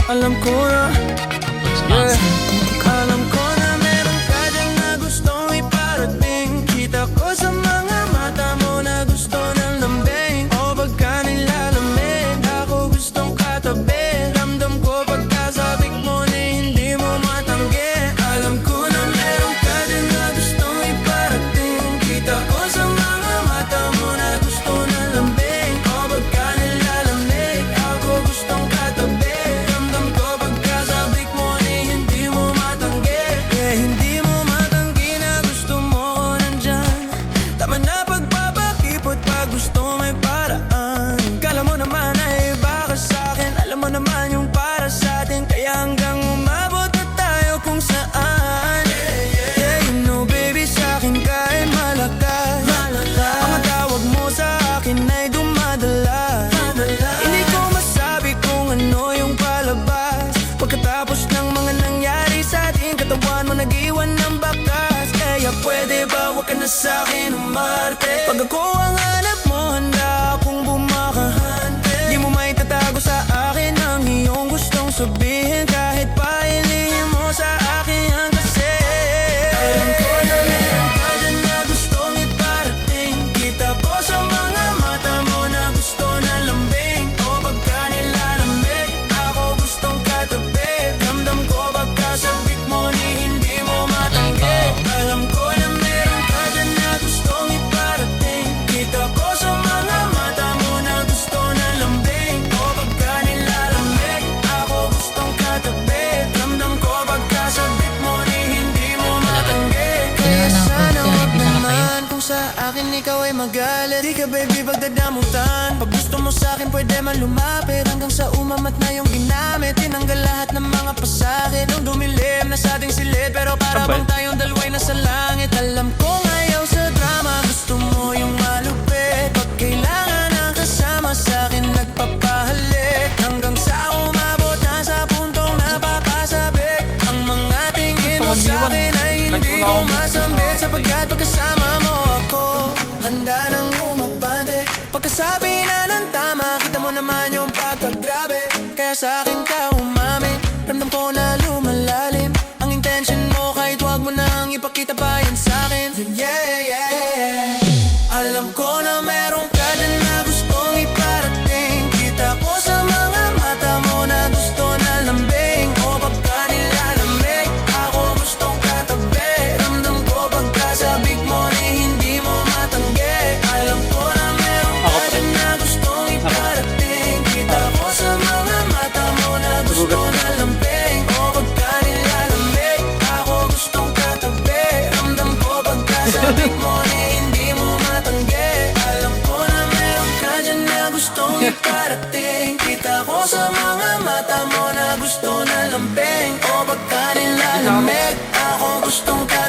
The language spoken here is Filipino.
Alam ko na, yeah. Alam ko na meron ka dyan na gustong iparating. Kita ko sa mga mata mo na gusto ng lambing. O pagka nilalamig, ako gustong katabi. Ramdam ko pagkasabik mo na hindi mo matanggi. Alam ko na meron ka dyan na gustong iparating. Kita ko sa mga mata mo na gusto ng lambing. O pagka nilalamig, ako gustong katabi. Ramdam ko pagkasabik mo na hindi mo matanggi. Yeah, hindi mo matanggi na gusto mo ko nandyan. Tama na pagpapakipot pag gusto may paraan. Kala mo naman ay iba ka sa'kin. Alam mo naman yung para sa'tin. Kaya hanggang umabot na tayo kung saan. Yeah, you know baby, sa'kin ka ay malakas. Ang tawag mo sa akin ay dumadala. Hindi ko masabi kung ano yung palabas. Pagkatapos ng mga nangyari sa ating katawan mo nag-iwan ng bakas. Kaya pwede ba wag ka na sa'kin umarte? Pag ako ang hanap mo, handa akong bumakahante. Di mo may tatago sa akin ang iyong gustong sabihin. Kahit pa ilihim mo sa akin ang kasi. Alam ko na meron ka dyan na gustong iparating. Kita ko sa mga mata mo na gusto na lambing. O pagka nilalamig, ako gustong katabi. Ramdam ko pagkasabik mo ni hindi mo matanggi. Alam ko na meron ka dyan na gustong iparating. Kita ko sa mga mata mo na gusto na lambing. O pagka nilalamig, ako gustong katabi. Ramdam ko pagkasabik mo ni hindi mo matanggi. Kaya sana wag naman kung sa akin ikaw ay magalit. Di ka baby pagdadamutan. Pag gusto mo sa akin pwede man lumapit. Hanggang sa umamat na yung ginamit. Tinanggal lahat ng mga pasakit. Nung dumilim na sa ating silid. Pero para bang tayong dalaway na sa langit. Alam ko ngayaw sa drama. Gusto mo yung malupit. Pag kailangan ang kasama sa akin nagpapahalik. Hanggang sa umabot na sa puntong napapasabik. Ang mga tingin mo sa akin ay hindi ko masambit. Sapagkat pagkasama mo ako handa nang umabante. Pagkasabi na ng tama, kita mo naman yung pagkagrabe. Kaya sa akin ka umamit. Ramdam ko na lumalalim ang intention mo. Kahit wag mo nang ipakita pa yan sa akin. Yeah, yeah, yeah. Alam ko na meron ka dyan na gustong iparating. Kita ko sa mga mata mo na gusto na lambing. O pagka nilalamig, ako gustong katabi. Ramdam ko pagkasabik mo ni hindi mo matanggi. Alam ko na meron ka dyan na gustong iparating. Kita ko sa mga mata mo na gusto na lambing. O pagka nilalamig, ako gustong katabi. Ramdam ko pagkasabik mo ni hindi mo matanggi. Alam ko na meron ka dyan na gustong iparating. Kita ko sa mga mata mo na gusto na lambing. O pagka nilalamig, ako gustong katabi.